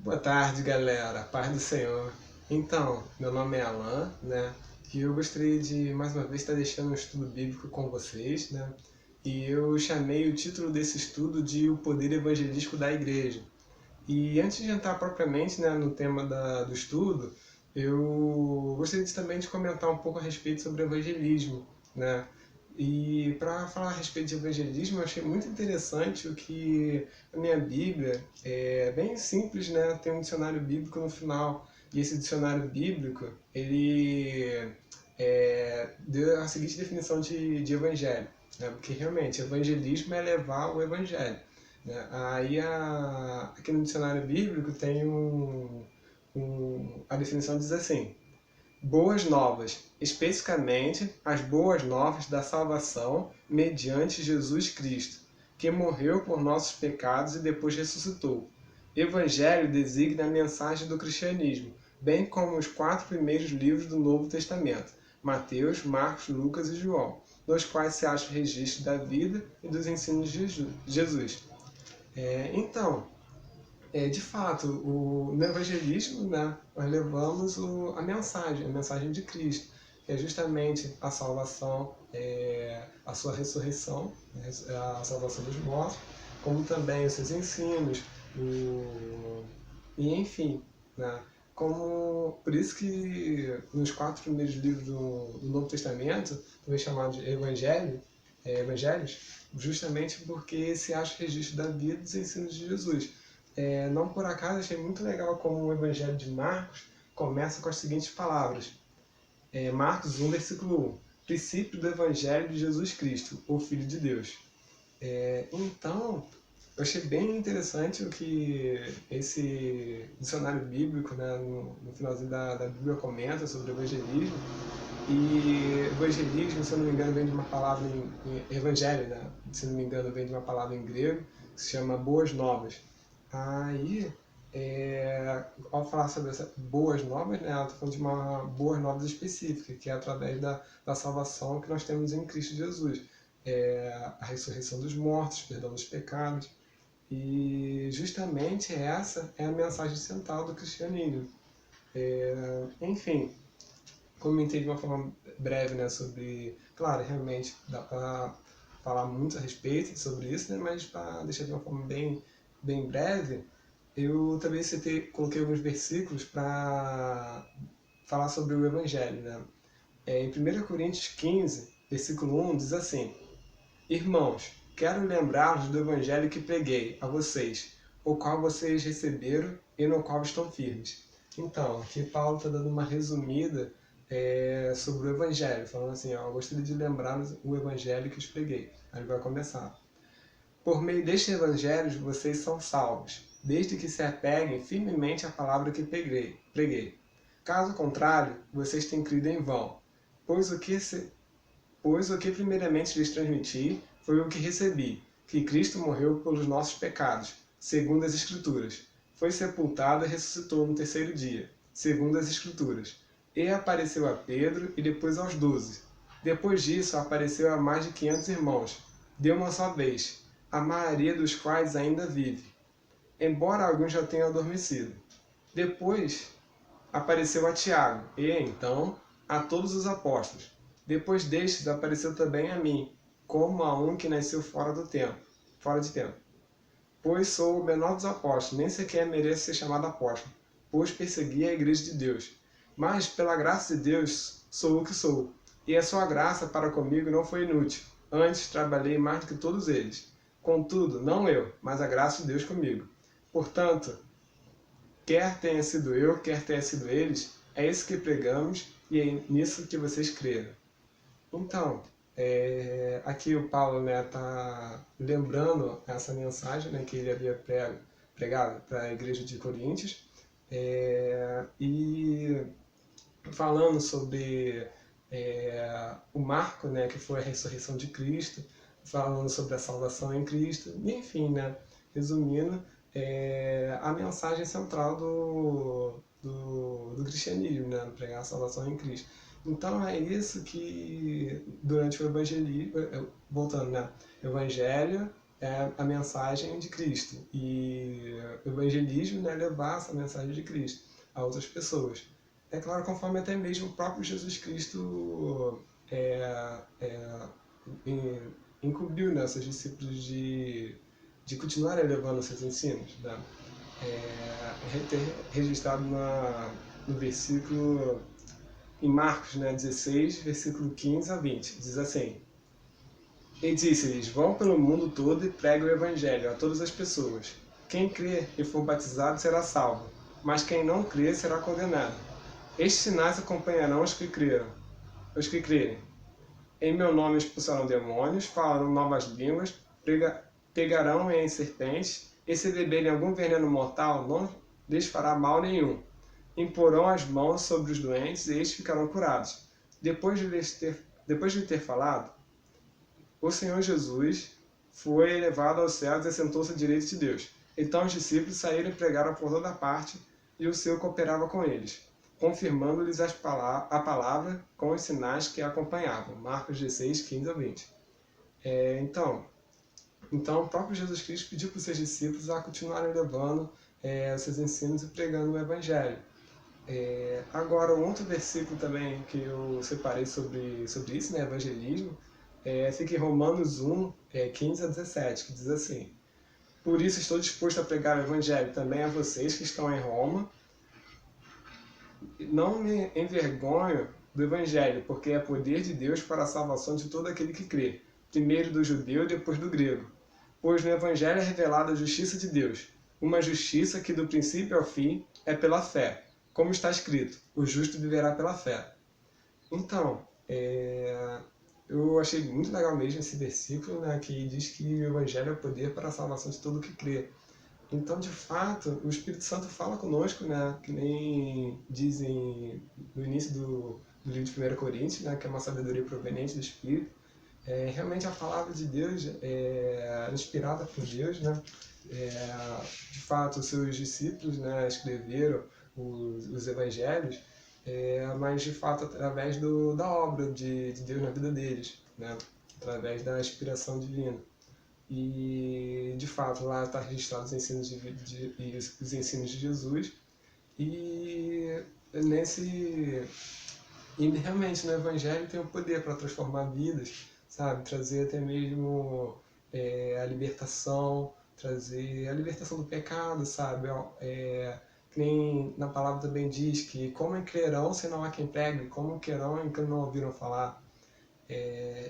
Boa tarde, galera. Paz do Senhor. Então, meu nome é Alan, né? E eu gostaria de, mais uma vez, estar deixando um estudo bíblico com vocês, né? E eu chamei o título desse estudo de O Poder Evangelístico da Igreja. E antes de entrar propriamente, né, no tema do estudo, eu gostaria também de comentar um pouco a respeito sobre evangelismo, né? E para falar a respeito de evangelismo, eu achei muito interessante o que a minha Bíblia é bem simples, né? Tem um dicionário bíblico no final. E esse dicionário bíblico, ele deu a seguinte definição de evangelho, né? Porque realmente evangelismo é levar o evangelho, né? Aqui no dicionário bíblico tem a definição diz assim: boas novas, especificamente as boas novas da salvação mediante Jesus Cristo, que morreu por nossos pecados e depois ressuscitou. Evangelho designa a mensagem do cristianismo, bem como os 4 primeiros livros do Novo Testamento, Mateus, Marcos, Lucas e João, nos quais se acha o registro da vida e dos ensinos de Jesus. Então, de fato, no evangelismo, né, nós levamos a mensagem de Cristo, que é justamente a salvação, a sua ressurreição, né, a salvação dos mortos, como também os seus ensinos, e enfim, né, por isso que nos 4 primeiros livros do Novo Testamento, também chamado de evangelhos, justamente porque se acha registro da vida e dos ensinos de Jesus. Não por acaso achei muito legal como o Evangelho de Marcos começa com as seguintes palavras. Marcos 1, versículo 1. Princípio do Evangelho de Jesus Cristo, o Filho de Deus. Então, eu achei bem interessante o que esse dicionário bíblico, né, no finalzinho da Bíblia comenta sobre o evangelismo. E evangelismo, se eu não me engano, vem de uma palavra em evangelho, né? Se não me engano, vem de uma palavra em grego que se chama boas novas. Aí, ao falar sobre essas boas novas, né, ela está falando de uma boas novas específica, que é através da salvação que nós temos em Cristo Jesus. A ressurreição dos mortos, perdão dos pecados. E justamente essa é a mensagem central do cristianismo. Enfim, comentei de uma forma breve, né, sobre... Claro, realmente dá para falar muito a respeito sobre isso, né, mas para deixar de uma forma bem breve, eu também coloquei alguns versículos para falar sobre o Evangelho, né? Em 1 Coríntios 15, versículo 1, diz assim: Irmãos, quero lembrar-vos do Evangelho que preguei a vocês, o qual vocês receberam e no qual estão firmes. Então, aqui Paulo está dando uma resumida sobre o Evangelho, falando assim, eu gostaria de lembrar o Evangelho que eu preguei. Aí ele vai começar. Por meio deste Evangelho vocês são salvos, desde que se apeguem firmemente à palavra que preguei. Caso contrário, vocês têm crido em vão, pois o que primeiramente lhes transmiti foi o que recebi, que Cristo morreu pelos nossos pecados, segundo as Escrituras. Foi sepultado e ressuscitou no terceiro dia, segundo as Escrituras. E apareceu a Pedro e depois aos 12. Depois disso, apareceu a mais de 500 irmãos, de uma só vez, a maioria dos quais ainda vive, embora alguns já tenham adormecido. Depois apareceu a Tiago, e então a todos os apóstolos. Depois destes apareceu também a mim, como a um que nasceu fora de tempo. Pois sou o menor dos apóstolos, nem sequer mereço ser chamado apóstolo, pois persegui a igreja de Deus. Mas, pela graça de Deus, sou o que sou, e a sua graça para comigo não foi inútil. Antes trabalhei mais do que todos eles. Contudo, não eu, mas a graça de Deus comigo. Portanto, quer tenha sido eu, quer tenha sido eles, é isso que pregamos e é nisso que vocês creram. Então, aqui o Paulo, né, tá lembrando essa mensagem, né, que ele havia pregado para a igreja de Coríntios, e falando sobre o marco, né, que foi a ressurreição de Cristo, falando sobre a salvação em Cristo, e enfim, né, resumindo, a mensagem central do cristianismo, né, pregar a salvação em Cristo. Então é isso que durante o evangelismo, voltando, né, o evangelho é a mensagem de Cristo, e evangelismo, né, levar essa mensagem de Cristo a outras pessoas. É claro, conforme até mesmo o próprio Jesus Cristo incumbiu, né, seus discípulos de continuarem levando seus ensinos, né? Registrado no versículo, em Marcos, né, 16, versículo 15 a 20, diz assim: E disse-lhes: Vão pelo mundo todo e preguem o evangelho a todas as pessoas. Quem crer e for batizado será salvo, mas quem não crer será condenado. Estes sinais acompanharão os que crerem. Em meu nome expulsarão demônios, falarão novas línguas, pegarão em serpentes, e se beberem algum veneno mortal, não lhes fará mal nenhum. Imporão as mãos sobre os doentes e estes ficarão curados. Depois de ter falado, o Senhor Jesus foi elevado aos céus e assentou-se à direita de Deus. Então os discípulos saíram e pregaram por toda parte, e o Senhor cooperava com eles, confirmando-lhes a palavra com os sinais que a acompanhavam. Marcos 16, 15 a 20. Então, o próprio Jesus Cristo pediu para os seus discípulos a continuarem levando seus ensinos e pregando o Evangelho. Agora, um outro versículo também que eu separei sobre isso, né, evangelismo, fica em Romanos 1, 15 a 17, que diz assim: Por isso estou disposto a pregar o Evangelho também a vocês que estão em Roma. Não me envergonho do Evangelho, porque é poder de Deus para a salvação de todo aquele que crê, primeiro do judeu e depois do grego. Pois no Evangelho é revelada a justiça de Deus, uma justiça que do princípio ao fim é pela fé, como está escrito: o justo viverá pela fé. Então, eu achei muito legal mesmo esse versículo, né, que diz que o Evangelho é poder para a salvação de todo que crê. Então, de fato, o Espírito Santo fala conosco, né, que nem dizem no início do livro de 1 Coríntios, né, que é uma sabedoria proveniente do Espírito. Realmente a palavra de Deus é inspirada por Deus, né? De fato, os seus discípulos, né, escreveram os evangelhos, mas de fato através da obra de Deus na vida deles, né? Através da inspiração divina. E de fato lá está registrado os ensinos os ensinos de Jesus, e realmente no Evangelho tem o poder para transformar vidas, sabe? Trazer até mesmo a libertação, trazer a libertação do pecado, sabe? Que nem na palavra também diz que como crerão se não há quem pregue, como crerão em quem não ouviram falar.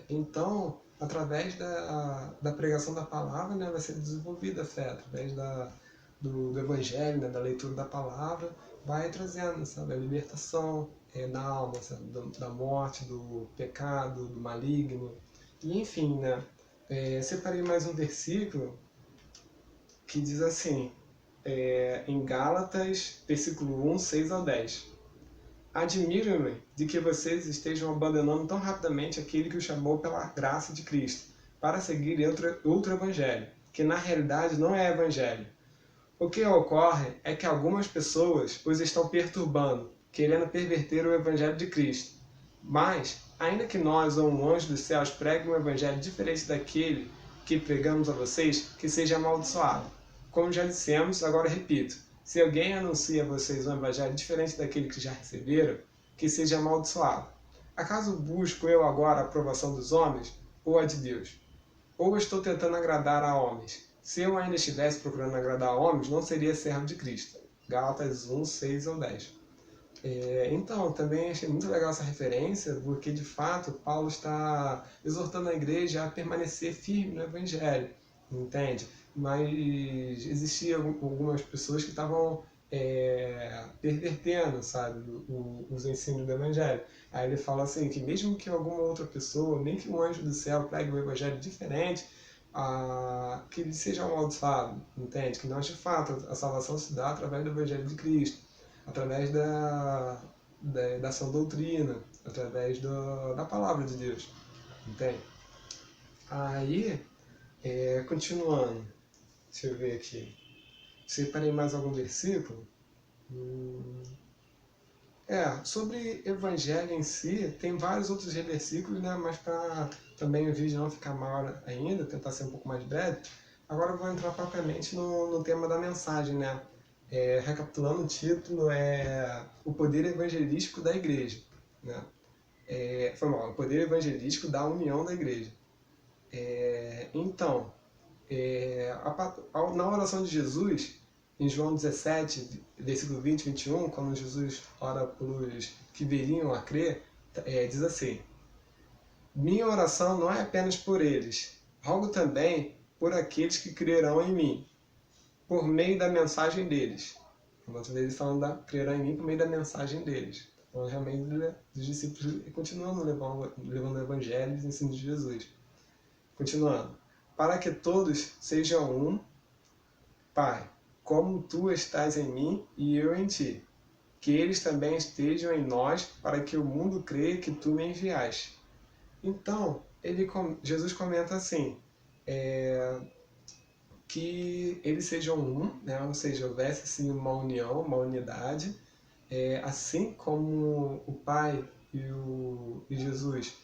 Então, através da pregação da palavra, né, vai ser desenvolvida a fé, através do Evangelho, né, da leitura da palavra, vai trazendo, sabe, a libertação da alma, sabe, da morte, do pecado, do maligno. E enfim, né, separei mais um versículo que diz assim, em Gálatas, versículo 1, 6 ao 10. Admiro-me de que vocês estejam abandonando tão rapidamente aquele que os chamou pela graça de Cristo, para seguir outro evangelho, que na realidade não é evangelho. O que ocorre é que algumas pessoas os estão perturbando, querendo perverter o evangelho de Cristo. Mas, ainda que nós ou um anjo dos céus pregue um evangelho diferente daquele que pregamos a vocês, que seja amaldiçoado. Como já dissemos, agora repito: se alguém anuncia a vocês um evangelho diferente daquele que já receberam, que seja amaldiçoado. Acaso busco eu agora a aprovação dos homens ou a de Deus? Ou estou tentando agradar a homens? Se eu ainda estivesse procurando agradar a homens, não seria servo de Cristo. Gálatas 1, 6 ou 10. Então, também achei muito legal essa referência, porque de fato Paulo está exortando a igreja a permanecer firme no Evangelho, entende? Mas existiam algumas pessoas que estavam pervertendo, sabe, os ensinos do Evangelho. Aí ele fala assim, que mesmo que alguma outra pessoa, nem que um anjo do céu pregue um Evangelho diferente, que ele seja amaldiçoado, entende? Que nós, de fato, a salvação se dá através do Evangelho de Cristo, através da sã doutrina, através da palavra de Deus, entende? Aí, continuando, deixa eu ver aqui, separei mais algum versículo. Sobre evangelho em si, tem vários outros versículos, né? Mas para também o vídeo não ficar maior ainda, tentar ser um pouco mais breve, agora eu vou entrar propriamente no tema da mensagem, né? Recapitulando, o título é O Poder Evangelístico da Igreja, né? O poder evangelístico da união da igreja. Então, na oração de Jesus, em João 17, versículo 20 e 21, quando Jesus ora pelos que viriam a crer, diz assim: minha oração não é apenas por eles, rogo também por aqueles que crerão em mim, por meio da mensagem deles. Outra vez falando crerão em mim por meio da mensagem deles. Então, realmente, os discípulos continuando levando o evangelho e os ensinos de Jesus. Continuando. Para que todos sejam um, Pai, como tu estás em mim e eu em ti. Que eles também estejam em nós, para que o mundo creia que tu me enviaste. Então, Jesus comenta assim, que eles sejam um, né? Ou seja, houvesse assim, uma união, uma unidade, assim como o Pai e Jesus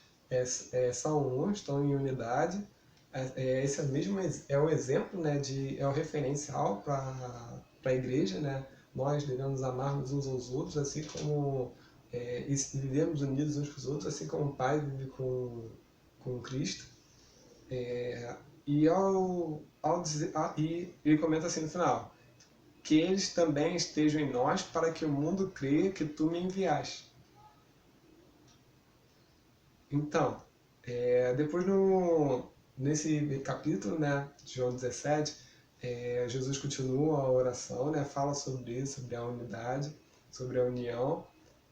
são um, estão em unidade. Esse é o exemplo, né, é o referencial para a igreja, né? Nós devemos amarmos uns aos outros, assim como e vivemos unidos uns com os outros, assim como o Pai vive com Cristo. E ele comenta assim no final, que eles também estejam em nós para que o mundo creia que tu me enviaste. Então, depois nesse capítulo, né, de João 17, Jesus continua a oração, né, fala sobre isso, sobre a unidade, sobre a união,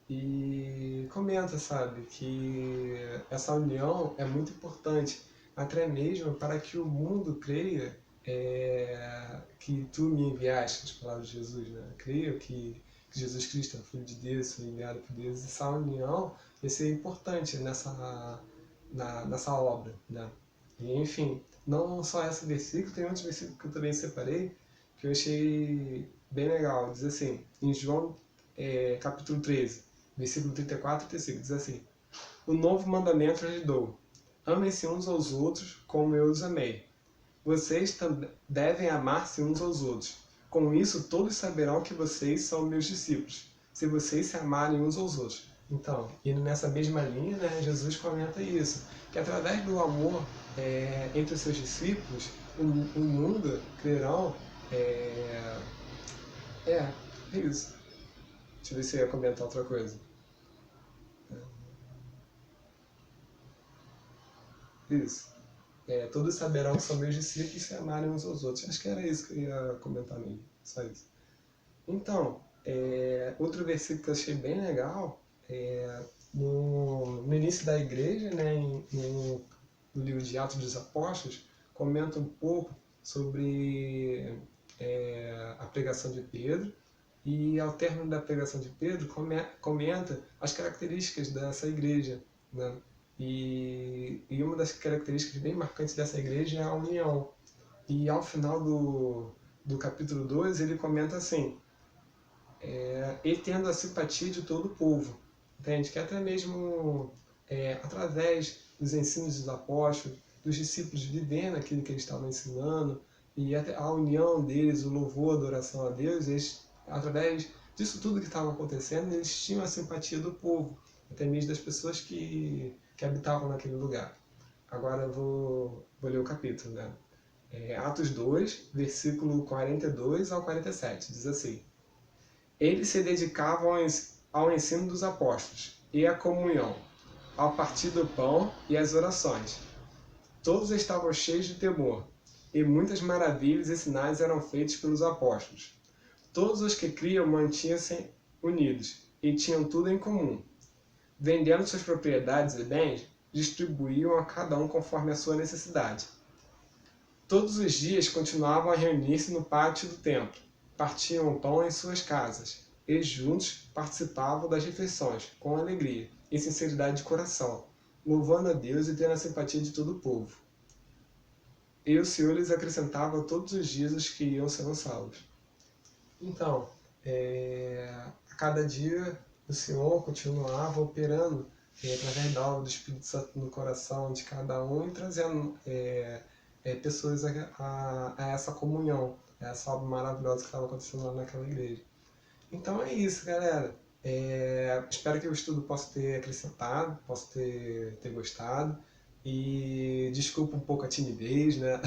e comenta, sabe, que essa união é muito importante, até mesmo para que o mundo creia que tu me enviaste, as palavras de Jesus, né? Creio que Jesus Cristo é o Filho de Deus, foi enviado por Deus. Essa união vai ser importante nessa obra, né? E, enfim, não só esse versículo, tem outros versículos que eu também separei, que eu achei bem legal. Diz assim, em João capítulo 13, versículo 34 e 35, diz assim: o novo mandamento eu lhes dou, amem-se uns aos outros como eu os amei. Vocês devem amar-se uns aos outros. Com isso, todos saberão que vocês são meus discípulos, se vocês se amarem uns aos outros. Então, indo nessa mesma linha, né, Jesus comenta isso, que através do amor entre os seus discípulos, o mundo crerão. É isso. Deixa eu ver se eu ia comentar outra coisa. Isso. Todos saberão que são meus discípulos e se amarem uns aos outros. Acho que era isso que eu ia comentar mesmo. Só isso. Então, outro versículo que eu achei bem legal, no início da igreja, né, no livro de Atos dos Apóstolos, comenta um pouco sobre a pregação de Pedro, e ao término da pregação de Pedro, comenta as características dessa igreja, né? E uma das características bem marcantes dessa igreja é a união. E ao final do capítulo 2, ele comenta assim: e tendo a simpatia de todo o povo. Entende? Que até mesmo através dos ensinos dos apóstolos, dos discípulos vivendo aquilo que eles estavam ensinando, e até a união deles, o louvor, a adoração a Deus, eles, através disso tudo que estava acontecendo, eles tinham a simpatia do povo, até mesmo das pessoas que habitavam naquele lugar. Agora eu vou ler o capítulo, né? Atos 2, versículo 42 ao 47, diz assim: eles se dedicavam ao ensino dos apóstolos e à comunhão, ao partir do pão e às orações. Todos estavam cheios de temor, e muitas maravilhas e sinais eram feitos pelos apóstolos. Todos os que criam mantinham-se unidos e tinham tudo em comum. Vendendo suas propriedades e bens, distribuíam a cada um conforme a sua necessidade. Todos os dias continuavam a reunir-se no pátio do templo, partiam o pão em suas casas, e juntos participavam das refeições, com alegria e sinceridade de coração, louvando a Deus e tendo a simpatia de todo o povo. E o Senhor lhes acrescentava todos os dias os que iam sendo salvos. Então, a cada dia o Senhor continuava operando através da obra do Espírito Santo no coração de cada um e trazendo pessoas a essa comunhão, a essa obra maravilhosa que estava acontecendo lá naquela igreja. Então é isso, galera. Espero que o estudo possa ter acrescentado, possa ter gostado. E desculpa um pouco a timidez, né?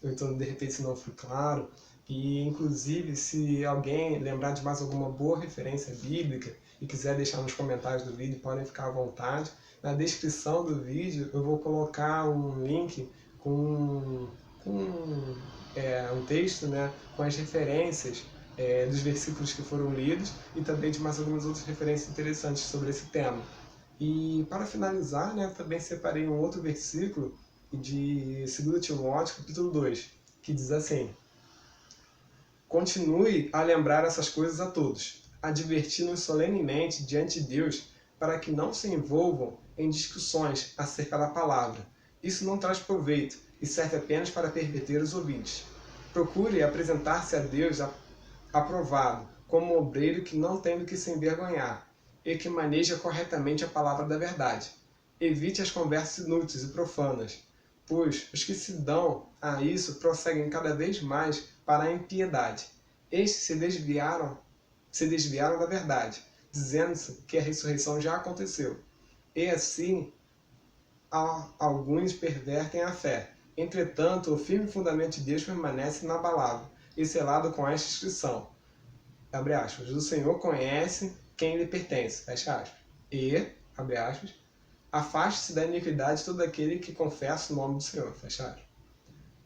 Então, de repente, se não foi claro. E, inclusive, se alguém lembrar de mais alguma boa referência bíblica e quiser deixar nos comentários do vídeo, podem ficar à vontade. Na descrição do vídeo eu vou colocar um link com um texto, né, com as referências dos versículos que foram lidos e também de mais algumas outras referências interessantes sobre esse tema. E para finalizar, né, também separei um outro versículo de 2 Timóteo, capítulo 2, que diz assim: continue a lembrar essas coisas a todos, advertindo-os solenemente diante de Deus para que não se envolvam em discussões acerca da palavra. Isso não traz proveito e serve apenas para perverter os ouvintes. Procure apresentar-se a Deus aprovado, como um obreiro que não tem do que se envergonhar e que maneja corretamente a palavra da verdade. Evite as conversas inúteis e profanas, pois os que se dão a isso prosseguem cada vez mais para a impiedade. Estes se desviaram da verdade, dizendo-se que a ressurreição já aconteceu. E assim, alguns pervertem a fé. Entretanto, o firme fundamento de Deus permanece inabalável e selado com esta inscrição: abre aspas, o Senhor conhece quem lhe pertence, fecha aspas. E, abre aspas, afaste-se da iniquidade todo aquele que confessa o nome do Senhor, fecha aspas.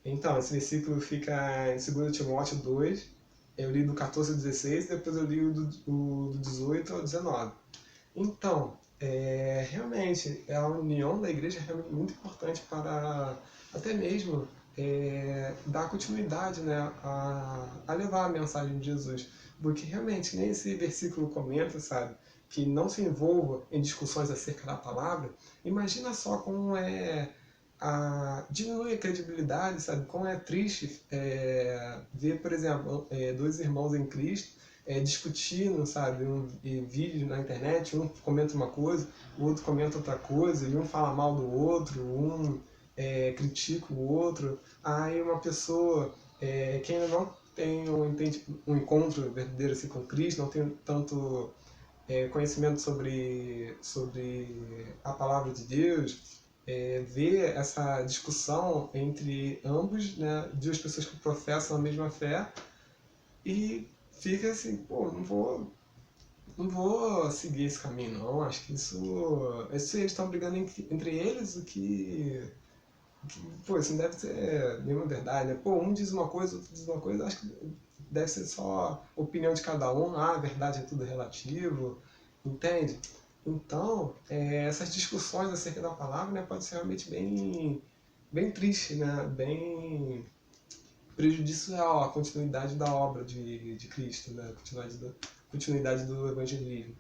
Então, esse versículo fica em 2 Timóteo 2, eu li do 14 ao 16, depois eu li do 18 ao 19. Então, realmente, a união da igreja é realmente muito importante para até mesmo dar continuidade, né, a levar a mensagem de Jesus. Porque realmente, nem esse versículo comenta, sabe, que não se envolva em discussões acerca da palavra. Imagina só como diminui a credibilidade, sabe, como é triste ver, por exemplo, dois irmãos em Cristo discutindo, sabe, vídeo na internet, um comenta uma coisa, o outro comenta outra coisa, e um fala mal do outro, um critica o outro. Aí uma pessoa que ainda não tem um encontro verdadeiro assim, com Cristo, não tem tanto conhecimento sobre a palavra de Deus, ver essa discussão entre ambos, né, duas pessoas que professam a mesma fé, e fica assim, pô, não vou seguir esse caminho não, acho que isso eles estão brigando entre eles, pô, isso não deve ser nenhuma verdade, né? Pô, um diz uma coisa, outro diz uma coisa, acho que deve ser só opinião de cada um, a verdade é tudo relativo, entende? Então, essas discussões acerca da palavra, né, pode ser realmente bem triste, né, bem prejudicial à continuidade da obra de Cristo, né, continuidade do evangelismo.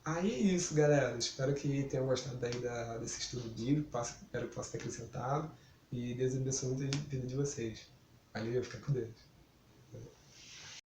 Aí é isso, galera. Espero que tenham gostado daí desse estudo bíblico. Espero que possa ter acrescentado. E Deus abençoe muito a vida de vocês. Valeu, fica com Deus.